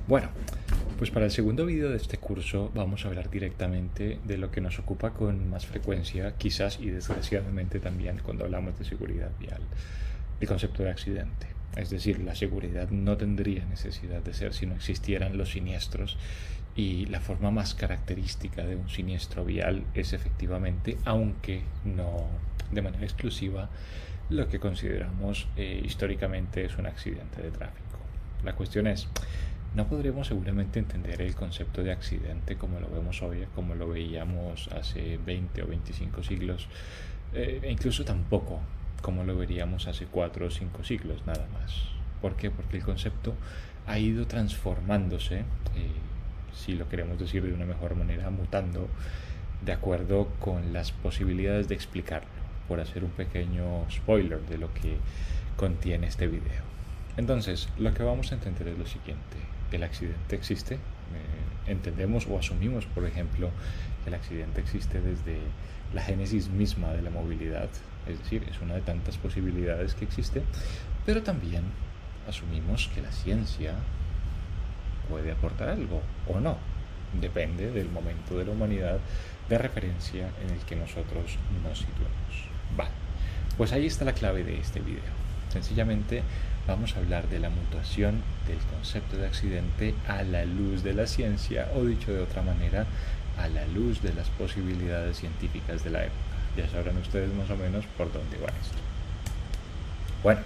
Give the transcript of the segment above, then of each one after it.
Bueno, pues para el segundo vídeo de este curso vamos a hablar directamente de lo que nos ocupa con más frecuencia, quizás y desgraciadamente también cuando hablamos de seguridad vial, el concepto de accidente. Es decir, la seguridad no tendría necesidad de ser si no existieran los siniestros, y la forma más característica de un siniestro vial es efectivamente, aunque no de manera exclusiva, lo que consideramos históricamente es un accidente de tráfico. La cuestión es, no podremos seguramente entender el concepto de accidente como lo vemos hoy, como lo veíamos hace 20 o 25 siglos, e incluso tampoco como lo veríamos hace 4 o 5 siglos nada más. ¿Por qué? Porque el concepto ha ido transformándose, si lo queremos decir de una mejor manera, mutando de acuerdo con las posibilidades de explicarlo, por hacer un pequeño spoiler de lo que contiene este video. Entonces, lo que vamos a entender es lo siguiente: el accidente existe. Entendemos o asumimos, por ejemplo, que el accidente existe desde la génesis misma de la movilidad, es decir, es una de tantas posibilidades que existe, pero también asumimos que la ciencia puede aportar algo o no, depende del momento de la humanidad de referencia en el que nosotros nos situemos. Vale, pues ahí está la clave de este video. Sencillamente vamos a hablar de la mutación del concepto de accidente a la luz de la ciencia, o dicho de otra manera, a la luz de las posibilidades científicas de la época. Ya sabrán ustedes más o menos por dónde va esto. Bueno,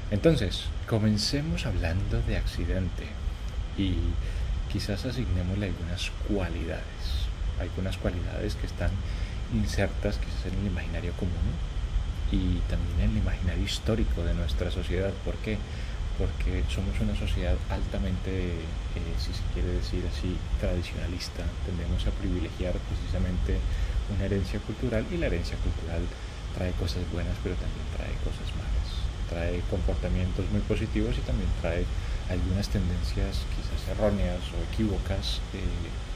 entonces, comencemos hablando de accidente y quizás asignémosle algunas cualidades que están insertas quizás en el imaginario común y también en el imaginario histórico de nuestra sociedad. ¿Por qué? Porque somos una sociedad altamente, si se quiere decir así, tradicionalista. Tendemos a privilegiar precisamente una herencia cultural, y la herencia cultural trae cosas buenas, pero también trae cosas malas. Trae comportamientos muy positivos y también trae algunas tendencias quizás erróneas o equívocas,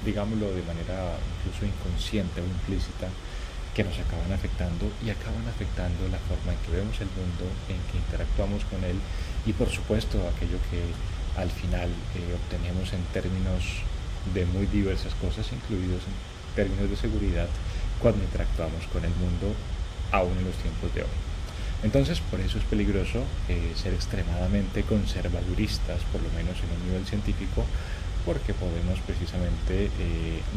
digámoslo de manera incluso inconsciente o implícita, que nos acaban afectando y acaban afectando la forma en que vemos el mundo, en que interactuamos con él, y por supuesto aquello que al final obtenemos en términos de muy diversas cosas, incluidos en términos de seguridad, cuando interactuamos con el mundo aún en los tiempos de hoy. Entonces, por eso es peligroso ser extremadamente conservaduristas, por lo menos en un nivel científico, porque podemos precisamente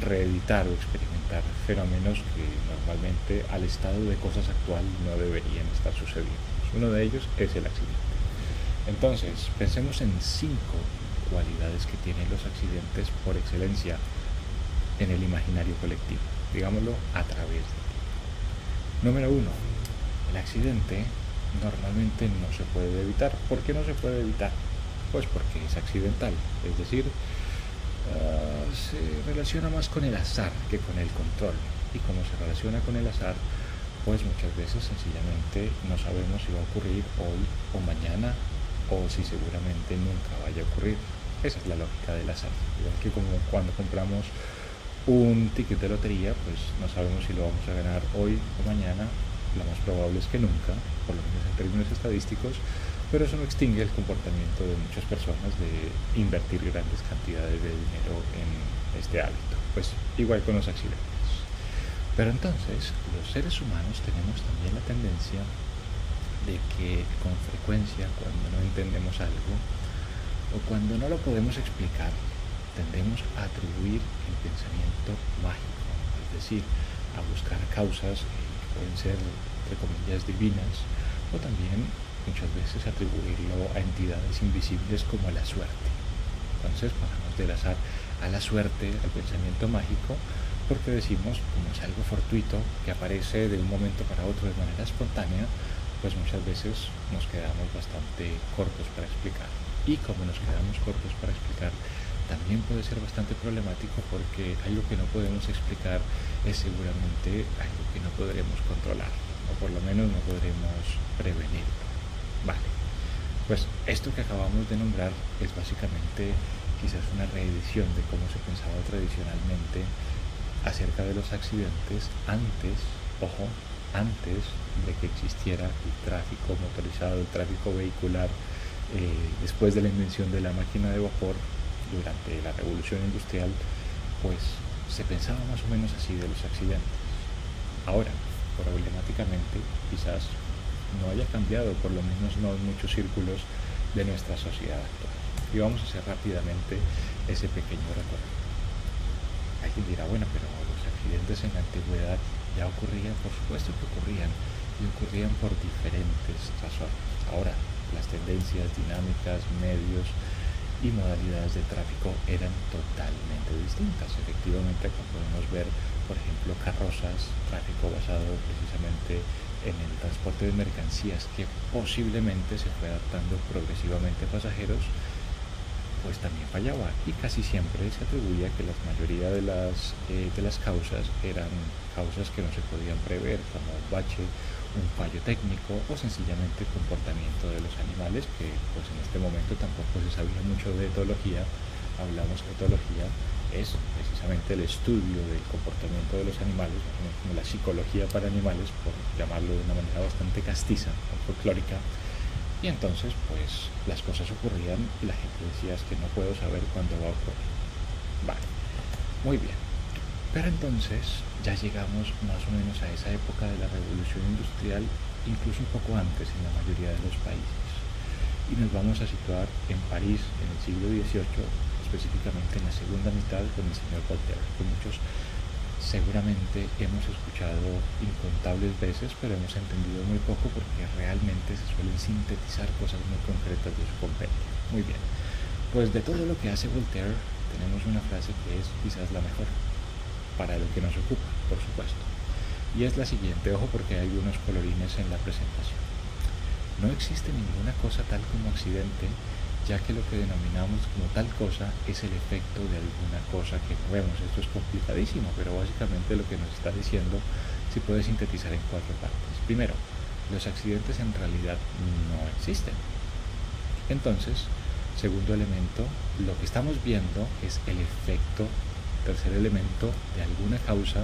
reeditar o experimentar fenómenos que normalmente al estado de cosas actual no deberían estar sucediendo. Uno de ellos es el accidente. Entonces, pensemos en 5 cualidades que tienen los accidentes por excelencia en el imaginario colectivo, digámoslo a través de ti. Número 1. El accidente normalmente no se puede evitar. ¿Por qué no se puede evitar? Pues porque es accidental, es decir, se relaciona más con el azar que con el control, y como se relaciona con el azar, pues muchas veces sencillamente no sabemos si va a ocurrir hoy o mañana, o si seguramente nunca vaya a ocurrir. Esa es la lógica del azar. Igual que como cuando compramos un ticket de lotería, pues no sabemos si lo vamos a ganar hoy o mañana. Lo más probable es que nunca, por lo menos en términos estadísticos, pero eso no extingue el comportamiento de muchas personas de invertir grandes cantidades de dinero en este hábito. Pues igual con los accidentes. Pero entonces, los seres humanos tenemos también la tendencia de que con frecuencia, cuando no entendemos algo o cuando no lo podemos explicar, tendemos a atribuir el pensamiento mágico, es decir, a buscar causas que pueden ser, entre comillas, divinas, o también muchas veces atribuirlo a entidades invisibles como la suerte. Entonces pasamos del azar a la suerte, al pensamiento mágico, porque decimos, como es algo fortuito que aparece de un momento para otro de manera espontánea, pues muchas veces nos quedamos bastante cortos para explicar. Y como nos quedamos cortos para explicar, también puede ser bastante problemático, porque algo que no podemos explicar es seguramente algo que no podremos controlar, o por lo menos no podremos prevenir. Vale, pues esto que acabamos de nombrar es básicamente quizás una reedición de cómo se pensaba tradicionalmente acerca de los accidentes antes de que existiera el tráfico motorizado, el tráfico vehicular, después de la invención de la máquina de vapor durante la Revolución Industrial, pues se pensaba más o menos así de los accidentes. Ahora, problemáticamente, quizás no haya cambiado, por lo menos no en muchos círculos de nuestra sociedad actual. Y vamos a hacer rápidamente ese pequeño recorrido. Alguien dirá, bueno, pero los accidentes en la antigüedad ya ocurrían. Por supuesto que ocurrían, y ocurrían por diferentes razones. Ahora, las tendencias, dinámicas, medios y modalidades de tráfico eran totalmente distintas. Efectivamente, acá podemos ver, por ejemplo, carrozas, tráfico basado precisamente en el transporte de mercancías, que posiblemente se fue adaptando progresivamente a pasajeros, pues también fallaba, y casi siempre se atribuía que la mayoría de las causas eran causas que no se podían prever, como un bache, un fallo técnico o sencillamente el comportamiento de los animales, que pues en este momento tampoco se sabía mucho de etología. Hablamos que etología es precisamente el estudio del comportamiento de los animales, como la psicología para animales, por llamarlo de una manera bastante castiza o folclórica. Y entonces, pues, las cosas ocurrían y la gente decía, es que no puedo saber cuándo va a ocurrir. Vale, muy bien. Pero entonces ya llegamos más o menos a esa época de la Revolución Industrial, incluso un poco antes en la mayoría de los países. Y nos vamos a situar en París en el siglo XVIII, específicamente en la segunda mitad, con el señor Voltaire, que muchos seguramente hemos escuchado incontables veces, pero hemos entendido muy poco porque realmente se suelen sintetizar cosas muy concretas de su compendio. Muy bien, pues de todo lo que hace Voltaire tenemos una frase que es quizás la mejor para lo que nos ocupa, por supuesto, y es la siguiente. Ojo, porque hay algunos colorines en la presentación. No existe ninguna cosa tal como accidente, ya que lo que denominamos como tal cosa es el efecto de alguna cosa que no vemos. Esto es complicadísimo, pero básicamente lo que nos está diciendo se puede sintetizar en 4 partes. Primero, los accidentes en realidad no existen. Entonces, segundo elemento, lo que estamos viendo es el efecto. Tercer elemento, de alguna causa.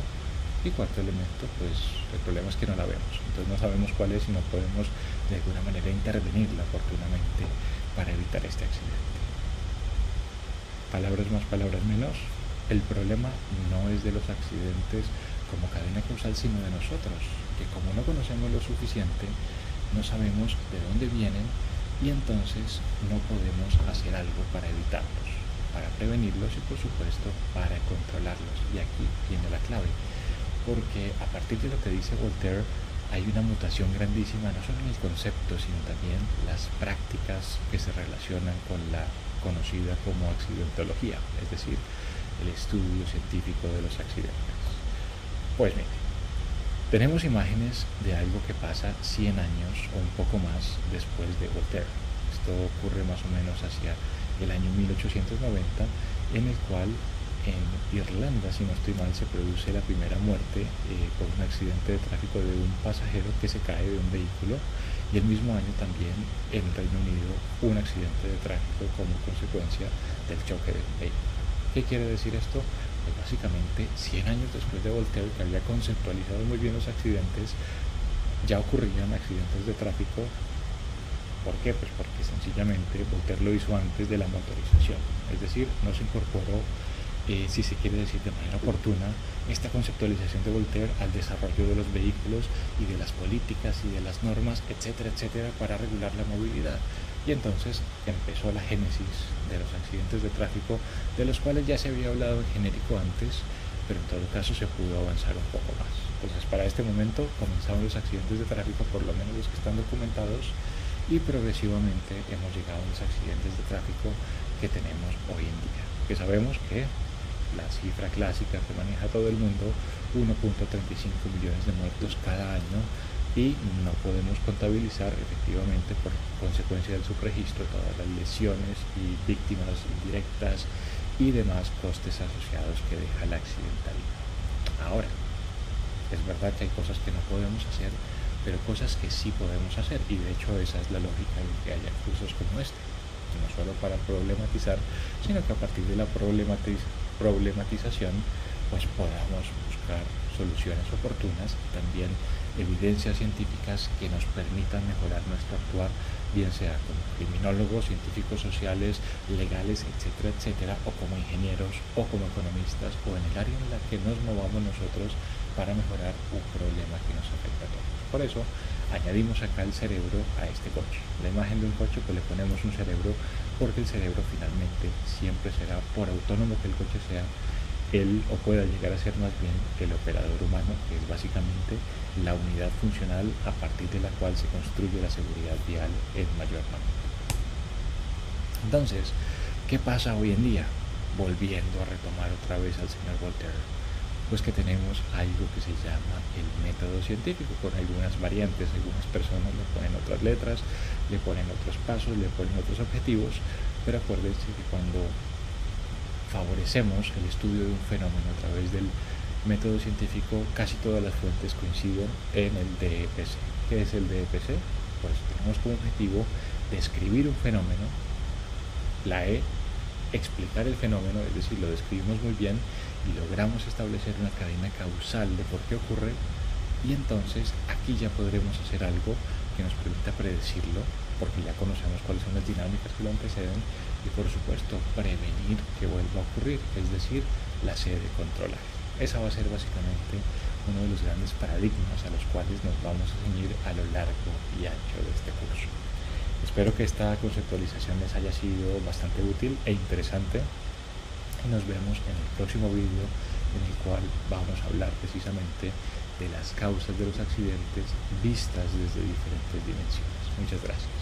Y cuarto elemento, pues el problema es que no la vemos, entonces no sabemos cuál es y no podemos de alguna manera intervenirla oportunamente para evitar este accidente. Palabras más, palabras menos, el problema no es de los accidentes como cadena causal, sino de nosotros, que como no conocemos lo suficiente, no sabemos de dónde vienen y entonces no podemos hacer algo para evitarlos, para prevenirlos y por supuesto para controlarlos. Y aquí viene la clave, porque a partir de lo que dice Voltaire hay una mutación grandísima, no solo en el concepto, sino también las prácticas que se relacionan con la conocida como accidentología, es decir, el estudio científico de los accidentes. Pues mire, tenemos imágenes de algo que pasa 100 años o un poco más después de Voltaire. Esto ocurre más o menos hacia el año 1890, en el cual en Irlanda, si no estoy mal, se produce la primera muerte por un accidente de tráfico de un pasajero que se cae de un vehículo, y el mismo año también en el Reino Unido un accidente de tráfico como consecuencia del choque de un vehículo. ¿Qué quiere decir esto? Pues básicamente 100 años después de Voltaire, que había conceptualizado muy bien los accidentes, ya ocurrían accidentes de tráfico. ¿Por qué? Pues porque sencillamente Voltaire lo hizo antes de la motorización, es decir, no se incorporó, si se quiere decir de manera oportuna, esta conceptualización de Voltaire al desarrollo de los vehículos y de las políticas y de las normas, etcétera, etcétera, para regular la movilidad. Y entonces empezó la génesis de los accidentes de tráfico, de los cuales ya se había hablado en genérico antes, pero en todo caso se pudo avanzar un poco más. Entonces, para este momento comenzaron los accidentes de tráfico, por lo menos los que están documentados, y progresivamente hemos llegado a los accidentes de tráfico que tenemos hoy en día, que sabemos que la cifra clásica que maneja todo el mundo, 1.35 millones de muertos cada año, y no podemos contabilizar efectivamente por consecuencia del subregistro todas las lesiones y víctimas indirectas y demás costes asociados que deja la accidentalidad. Ahora, es verdad que hay cosas que no podemos hacer, pero cosas que sí podemos hacer, y de hecho esa es la lógica de que haya cursos como este, no solo para problematizar, sino que a partir de la problematización pues podamos buscar soluciones oportunas y también evidencias científicas que nos permitan mejorar nuestro actuar bien sea como criminólogos, científicos sociales, legales, etcétera, etcétera, o como ingenieros, o como economistas, o en el área en la que nos movamos nosotros para mejorar un problema que nos afecta a todos. Por eso añadimos acá el cerebro a este coche. La imagen de un coche, pues le ponemos un cerebro, porque el cerebro finalmente siempre será, por autónomo que el coche sea, él o pueda llegar a ser más bien el operador humano, que es básicamente la unidad funcional a partir de la cual se construye la seguridad vial en mayor manera. Entonces, ¿qué pasa hoy en día? Volviendo a retomar otra vez al señor Voltaire, pues que tenemos algo que se llama el método científico, con algunas variantes. Algunas personas le ponen otras letras, le ponen otros pasos, le ponen otros objetivos, pero acuérdense que cuando favorecemos el estudio de un fenómeno a través del método científico, casi todas las fuentes coinciden en el DEPC. ¿Qué es el DEPC? Pues tenemos como objetivo describir un fenómeno, la E, explicar el fenómeno, es decir, lo describimos muy bien y logramos establecer una cadena causal de por qué ocurre, y entonces aquí ya podremos hacer algo que nos permita predecirlo, porque ya conocemos cuáles son las dinámicas que lo anteceden, y por supuesto prevenir que vuelva a ocurrir, es decir, la C de controlaje. Esa va a ser básicamente uno de los grandes paradigmas a los cuales nos vamos a ceñir a lo largo y ancho de este curso. Espero que esta conceptualización les haya sido bastante útil e interesante, y nos vemos en el próximo vídeo, en el cual vamos a hablar precisamente de las causas de los accidentes vistas desde diferentes dimensiones. Muchas gracias.